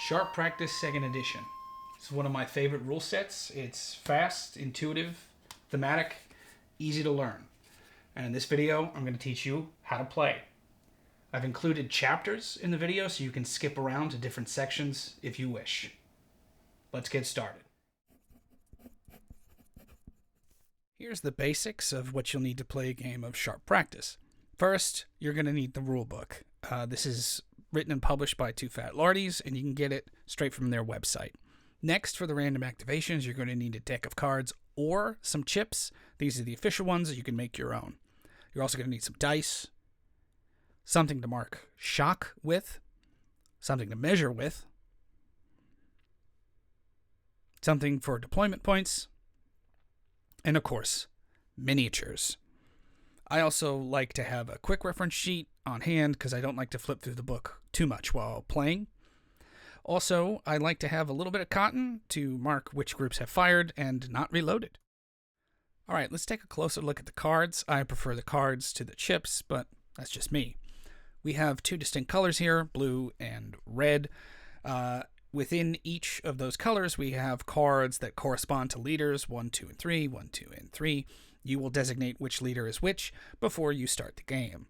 Sharp Practice 2nd Edition. It's one of my favorite rule sets. It's fast, intuitive, thematic, easy to learn. And in this video, I'm going to teach you how to play. I've included chapters in the video so you can skip around to different sections if you wish. Let's get started. Here's the basics of what you'll need to play a game of Sharp Practice. First, you're going to need the rule book. This is written and published by TooFatLardies, and you can get it straight from their website. Next, for the random activations, you're going to need a deck of cards or some chips. These are the official ones that you can make your own. You're also going to need some dice, something to mark shock with, something to measure with, something for deployment points, and of course, miniatures. I also like to have a quick reference sheet on hand because I don't like to flip through the book too much while playing. Also, I like to have a little bit of cotton to mark which groups have fired and not reloaded. All right, let's take a closer look at the cards. I prefer the cards to the chips, but that's just me. We have two distinct colors here, blue and red. Within each of those colors, we have cards that correspond to leaders 1, 2, and 3, 1, 2, and 3. You will designate which leader is which before you start the game.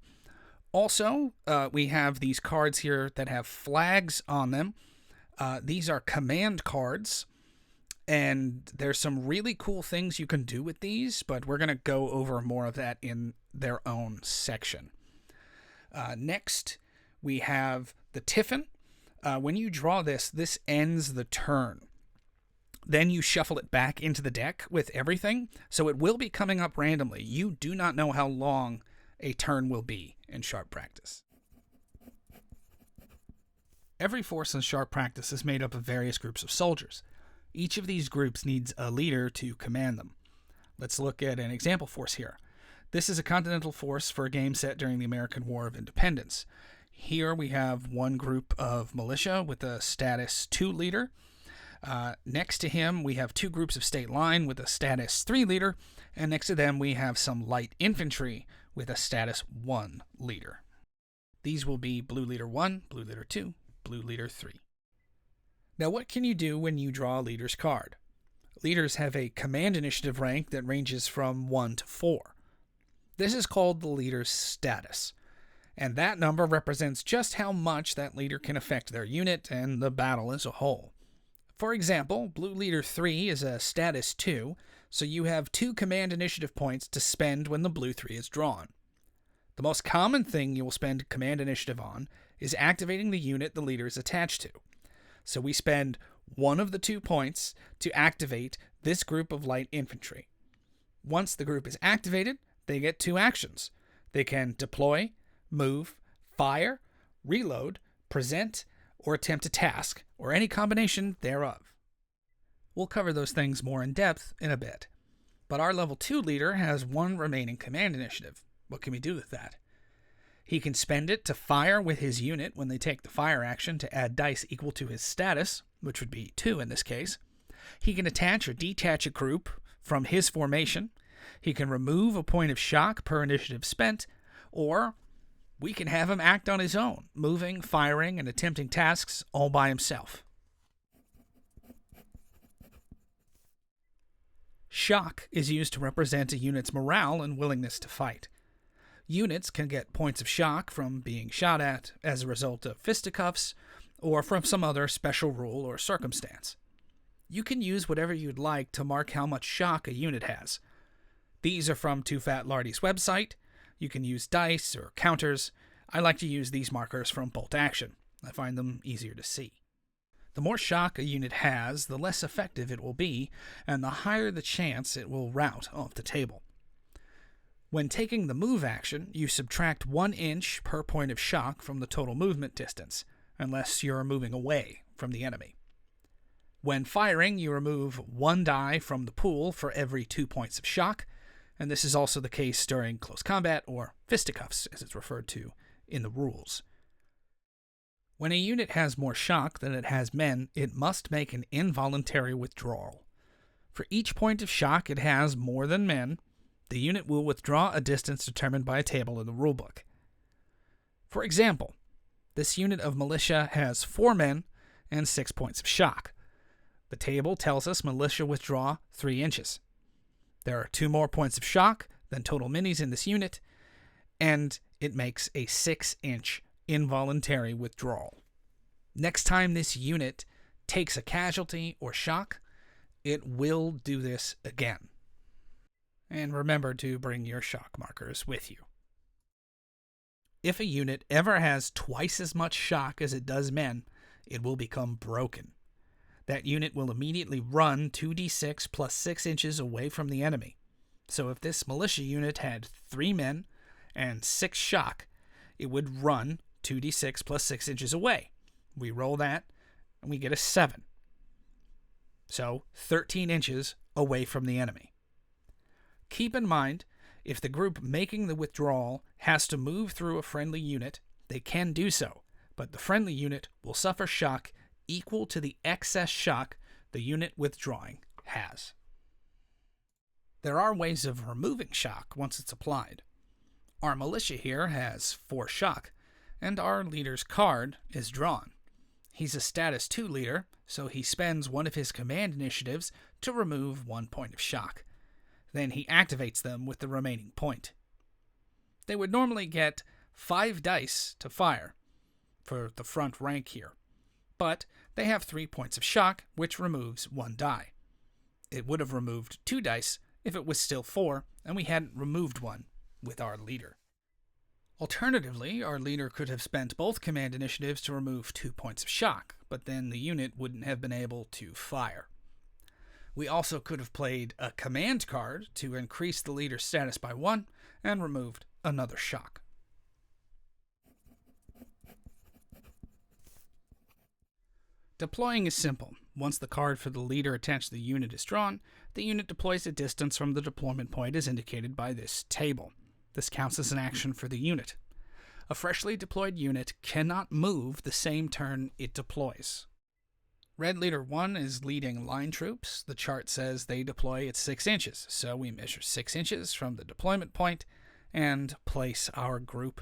Also, we have these cards here that have flags on them. These are command cards, and there's some really cool things you can do with these, but we're going to go over more of that in their own section. Next, we have the Tiffin. When you draw this, this ends the turn. Then you shuffle it back into the deck with everything, so it will be coming up randomly. You do not know how long a turn will be in Sharp Practice. Every force in Sharp Practice is made up of various groups of soldiers. Each of these groups needs a leader to command them. Let's look at an example force here. This is a continental force for a game set during the American War of Independence. Here we have one group of militia with a status 2 leader. Next to him, we have two groups of state line with a status 3 leader, and next to them, we have some light infantry with a status 1 leader. These will be blue leader 1, blue leader 2, blue leader 3. Now, what can you do when you draw a leader's card? Leaders have a command initiative rank that ranges from 1 to 4. This is called the leader's status, and that number represents just how much that leader can affect their unit and the battle as a whole. For example, blue leader 3 is a status 2, so you have 2 command initiative points to spend when the blue 3 is drawn. The most common thing you will spend command initiative on is activating the unit the leader is attached to. So we spend one of the 2 points to activate this group of light infantry. Once the group is activated, they get 2 actions. They can deploy, move, fire, reload, present, or attempt a task, or any combination thereof. We'll cover those things more in depth in a bit. But our level 2 leader has 1 remaining command initiative. What can we do with that? He can spend it to fire with his unit when they take the fire action to add dice equal to his status, which would be 2 in this case. He can attach or detach a group from his formation. He can remove a point of shock per initiative spent, or we can have him act on his own, moving, firing, and attempting tasks all by himself. Shock is used to represent a unit's morale and willingness to fight. Units can get points of shock from being shot at as a result of fisticuffs or from some other special rule or circumstance. You can use whatever you'd like to mark how much shock a unit has. These are from TooFatLardies' website. You can use dice or counters. I like to use these markers from Bolt Action. I find them easier to see. The more shock a unit has, the less effective it will be, and the higher the chance it will rout off the table. When taking the move action, you subtract 1 inch per point of shock from the total movement distance, unless you're moving away from the enemy. When firing, you remove 1 die from the pool for every 2 points of shock, and this is also the case during close combat, or fisticuffs, as it's referred to in the rules. When a unit has more shock than it has men, it must make an involuntary withdrawal. For each point of shock it has more than men, the unit will withdraw a distance determined by a table in the rulebook. For example, this unit of militia has 4 men and 6 points of shock. The table tells us militia withdraw 3 inches. There are 2 more points of shock than total minis in this unit, and it makes a 6-inch involuntary withdrawal. Next time this unit takes a casualty or shock, it will do this again. And remember to bring your shock markers with you. If a unit ever has twice as much shock as it does men, it will become broken. That unit will immediately run 2d6 plus 6 inches away from the enemy. So if this militia unit had 3 men and 6 shock, it would run 2d6 plus 6 inches away. We roll that, and we get a 7. So 13 inches away from the enemy. Keep in mind, if the group making the withdrawal has to move through a friendly unit, they can do so, but the friendly unit will suffer shock equal to the excess shock the unit withdrawing has. There are ways of removing shock once it's applied. Our militia here has 4 shock, and our leader's card is drawn. He's a status 2 leader, so he spends one of his command initiatives to remove 1 point of shock. Then he activates them with the remaining point. They would normally get 5 dice to fire for the front rank here, but they have 3 points of shock, which removes 1 die. It would have removed 2 dice if it was still 4, and we hadn't removed 1 with our leader. Alternatively, our leader could have spent both command initiatives to remove 2 points of shock, but then the unit wouldn't have been able to fire. We also could have played a command card to increase the leader's status by 1 and removed another shock. Deploying is simple. Once the card for the leader attached to the unit is drawn, the unit deploys a distance from the deployment point as indicated by this table. This counts as an action for the unit. A freshly deployed unit cannot move the same turn it deploys. Red Leader 1 is leading line troops. The chart says they deploy at 6 inches, so we measure 6 inches from the deployment point and place our group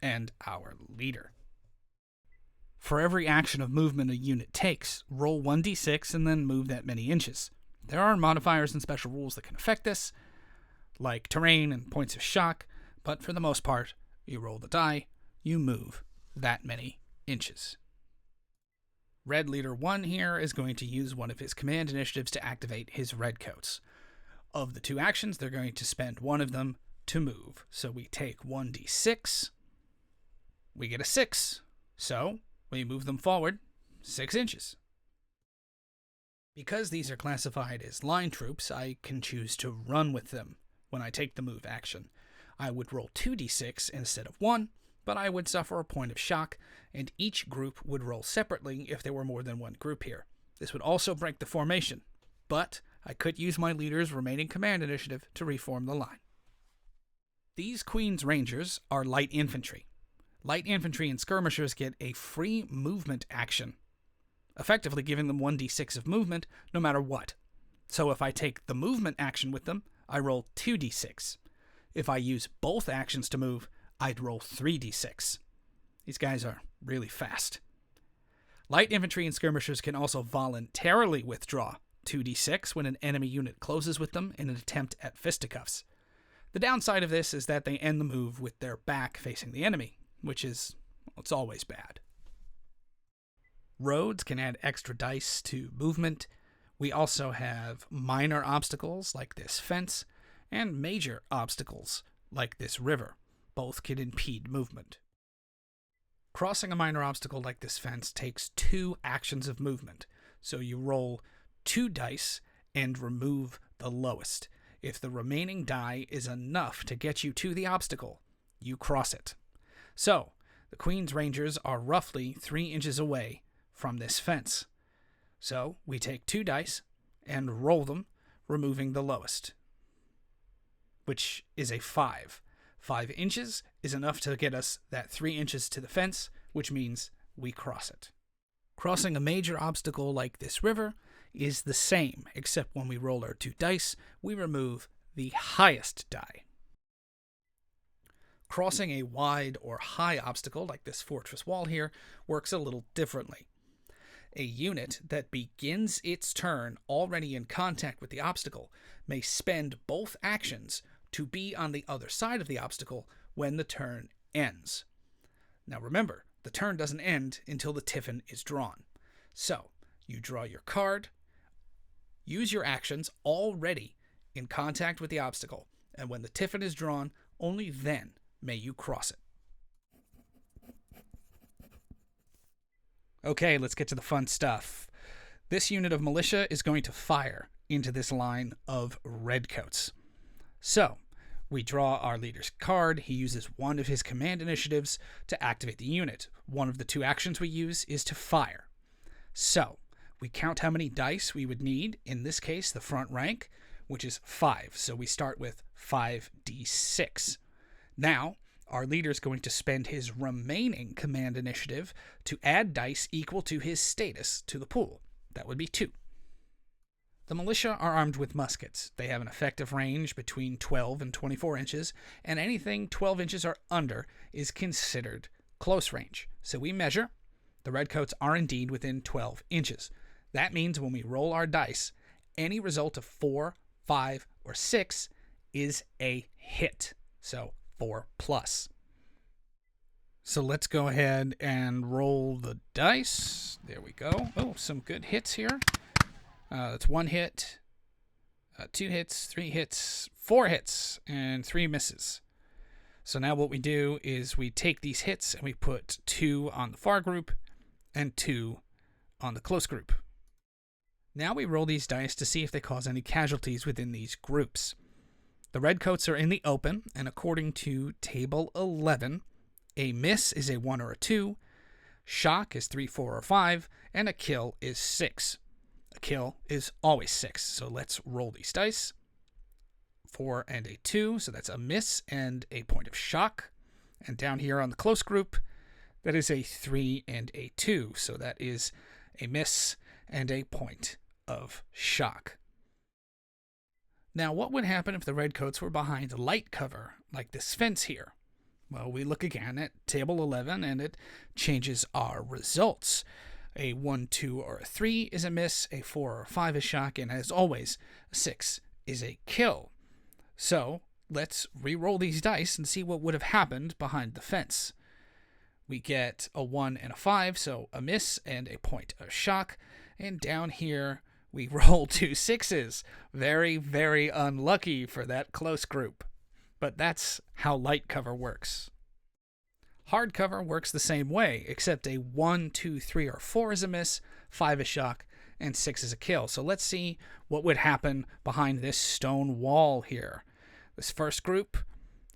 and our leader. For every action of movement a unit takes, roll 1d6 and then move that many inches. There are modifiers and special rules that can affect this, like terrain and points of shock, but for the most part, you roll the die, you move that many inches. Red Leader 1 here is going to use one of his command initiatives to activate his redcoats. Of the 2 actions, they're going to spend one of them to move. So we take 1d6, we get a 6, so we move them forward 6 inches. Because these are classified as line troops, I can choose to run with them when I take the move action. I would roll 2d6 instead of 1, but I would suffer a point of shock, and each group would roll separately if there were more than one group here. This would also break the formation, but I could use my leader's remaining command initiative to reform the line. These Queen's Rangers are light infantry. Light infantry and skirmishers get a free movement action, effectively giving them 1d6 of movement no matter what. So if I take the movement action with them, I roll 2d6. If I use both actions to move, I'd roll 3d6. These guys are really fast. Light infantry and skirmishers can also voluntarily withdraw 2d6 when an enemy unit closes with them in an attempt at fisticuffs. The downside of this is that they end the move with their back facing the enemy, which is, well, it's always bad. Roads can add extra dice to movement. We also have minor obstacles like this fence, and major obstacles like this river. Both can impede movement. Crossing a minor obstacle like this fence takes 2 actions of movement, so you roll 2 dice and remove the lowest. If the remaining die is enough to get you to the obstacle, you cross it. So, the Queen's Rangers are roughly 3 inches away from this fence. So, we take 2 dice and roll them, removing the lowest, which is a 5. 5 inches is enough to get us that 3 inches to the fence, which means we cross it. Crossing a major obstacle like this river is the same, except when we roll our 2 dice, we remove the highest die. Crossing a wide or high obstacle like this fortress wall here works a little differently. A unit that begins its turn already in contact with the obstacle may spend both actions to be on the other side of the obstacle when the turn ends. Now remember, the turn doesn't end until the tiffin is drawn. So, you draw your card, use your actions already in contact with the obstacle, and when the tiffin is drawn, only then may you cross it. Okay, let's get to the fun stuff. This unit of militia is going to fire into this line of redcoats. So, we draw our leader's card. He uses one of his command initiatives to activate the unit. One of the two actions we use is to fire. So, we count how many dice we would need, in this case, the front rank, which is 5. So we start with 5d6. Now, our leader is going to spend his remaining command initiative to add dice equal to his status to the pool. That would be 2. The militia are armed with muskets. They have an effective range between 12 and 24 inches, and anything 12 inches or under is considered close range. So we measure. The redcoats are indeed within 12 inches. That means when we roll our dice, any result of 4, 5, or 6 is a hit. So 4 plus. So let's go ahead and roll the dice. There we go. Oh, some good hits here. That's 1 hit, 2 hits, 3 hits, 4 hits, and 3 misses. So now what we do is we take these hits and we put 2 on the far group and 2 on the close group. Now we roll these dice to see if they cause any casualties within these groups. The redcoats are in the open, and according to Table 11, a miss is a 1 or a 2, shock is 3, 4, or 5, and a kill is 6. A kill is always 6, so let's roll these dice. 4 and a 2, so that's a miss and a point of shock. And down here on the close group, that is a 3 and a 2, so that is a miss and a point of shock. Now, what would happen if the redcoats were behind light cover, like this fence here? Well, we look again at Table 11, and it changes our results. A 1, 2, or a 3 is a miss, a 4 or a 5 is shock, and as always, a 6 is a kill. So, let's re-roll these dice and see what would have happened behind the fence. We get a 1 and a 5, so a miss and a point of shock. And down here, we roll 2 6s. Very, very unlucky for that close group. But that's how light cover works. Hard cover works the same way, except a 1, 2, 3, or 4 is a miss, 5 is shock, and 6 is a kill. So let's see what would happen behind this stone wall here. This first group,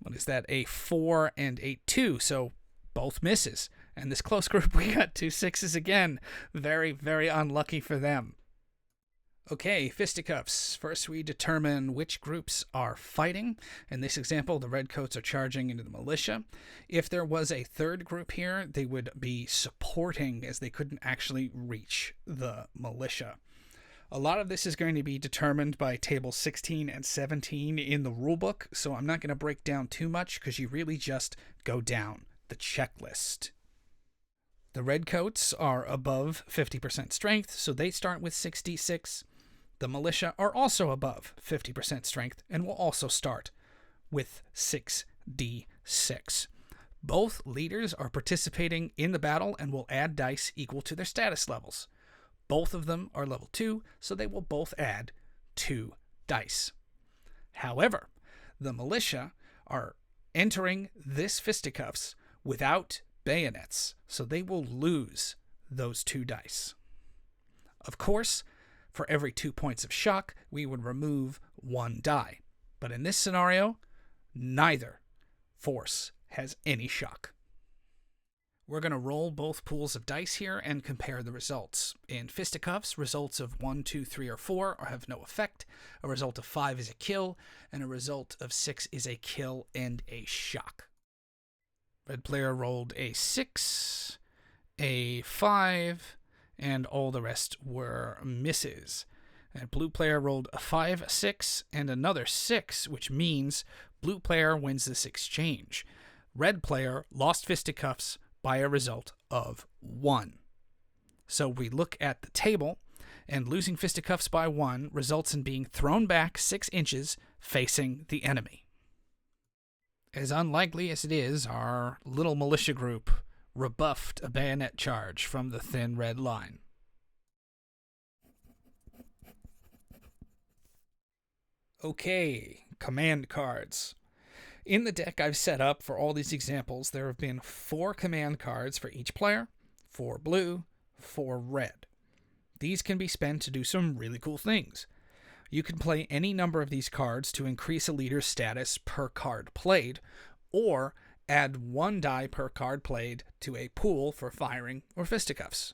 what is that? A 4 and a 2, so both misses. And this close group, we got 2 6s again. Very, very unlucky for them. Okay, Fisticuffs. First, we determine which groups are fighting. In this example, the redcoats are charging into the militia. If there was a third group here, they would be supporting, as they couldn't actually reach the militia. A lot of this is going to be determined by tables 16 and 17 in the rulebook, so I'm not going to break down too much because you really just go down the checklist. The redcoats are above 50% strength, so they start with 6d6. The militia are also above 50% strength and will also start with 6d6. Both leaders are participating in the battle and will add dice equal to their status levels. Both of them are level 2, so they will both add 2 dice. However, the militia are entering this Fisticuffs without bayonets, so they will lose those 2 dice. Of course, for every 2 points of shock, we would remove 1 die. But in this scenario, neither force has any shock. We're going to roll both pools of dice here and compare the results. In Fisticuffs, results of 1, 2, 3, or 4 have no effect. A result of 5 is a kill, and a result of 6 is a kill and a shock. Red player rolled a 6, a 5, and all the rest were misses. And blue player rolled a 5, a 6, and another 6, which means blue player wins this exchange. Red player lost Fisticuffs by a result of 1. So we look at the table, and losing Fisticuffs by 1 results in being thrown back 6 inches facing the enemy. As unlikely as it is, our little militia group rebuffed a bayonet charge from the thin red line. Okay, command cards. In the deck I've set up for all these examples, there have been 4 command cards for each player, 4 blue, 4 red. These can be spent to do some really cool things. You can play any number of these cards to increase a leader's status per card played, or add 1 die per card played to a pool for firing or fisticuffs.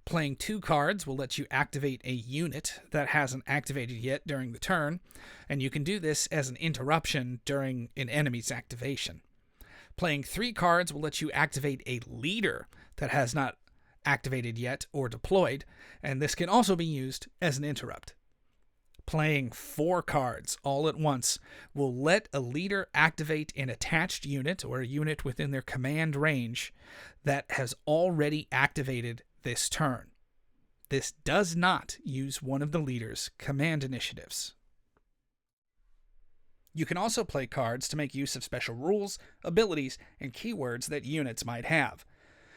Playing 2 cards will let you activate a unit that hasn't activated yet during the turn, and you can do this as an interruption during an enemy's activation. Playing 3 cards will let you activate a leader that has not activated yet or deployed, and this can also be used as an interrupt. Playing 4 cards all at once will let a leader activate an attached unit or a unit within their command range that has already activated this turn. This does not use one of the leader's command initiatives. You can also play cards to make use of special rules, abilities, and keywords that units might have.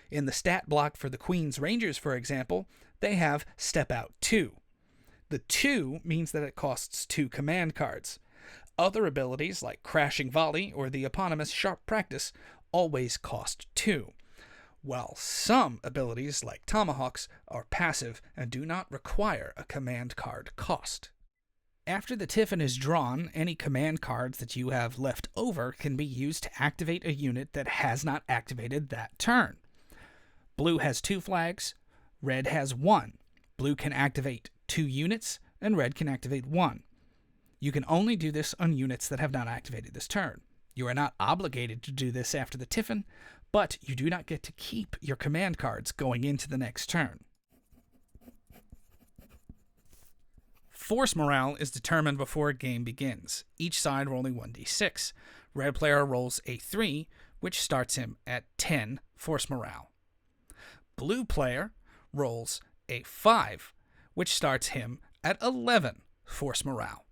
In the stat block for the Queen's Rangers, for example, they have Step Out 2. The 2 means that it costs 2 command cards. Other abilities like Crashing Volley or the eponymous Sharp Practice always cost 2, while some abilities like Tomahawks are passive and do not require a command card cost. After the Tiffin is drawn, any command cards that you have left over can be used to activate a unit that has not activated that turn. Blue has 2 flags, red has 1. Blue can activate 2 units, and red can activate 1. You can only do this on units that have not activated this turn. You are not obligated to do this after the Tiffin, but you do not get to keep your command cards going into the next turn. Force morale is determined before a game begins, each side rolling 1d6. Red player rolls a 3, which starts him at 10 force morale. Blue player rolls a 5, which starts him at 11 force morale.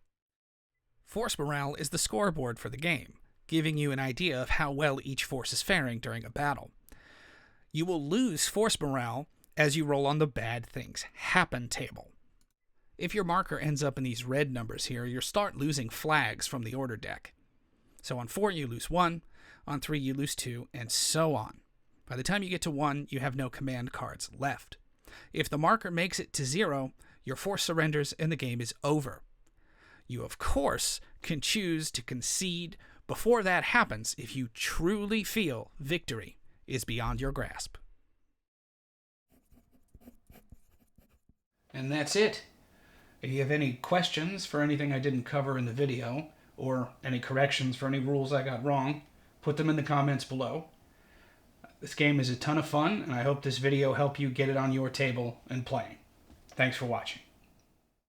Force morale is the scoreboard for the game, giving you an idea of how well each force is faring during a battle. You will lose force morale as you roll on the Bad Things Happen table. If your marker ends up in these red numbers here, you'll start losing flags from the order deck. So on 4 you lose 1, on 3 you lose 2, and so on. By the time you get to 1, you have no command cards left. If the marker makes it to 0, your force surrenders and the game is over. You, of course, can choose to concede before that happens if you truly feel victory is beyond your grasp. And that's it. If you have any questions for anything I didn't cover in the video, or any corrections for any rules I got wrong, put them in the comments below. This game is a ton of fun, and I hope this video helped you get it on your table and playing. Thanks for watching.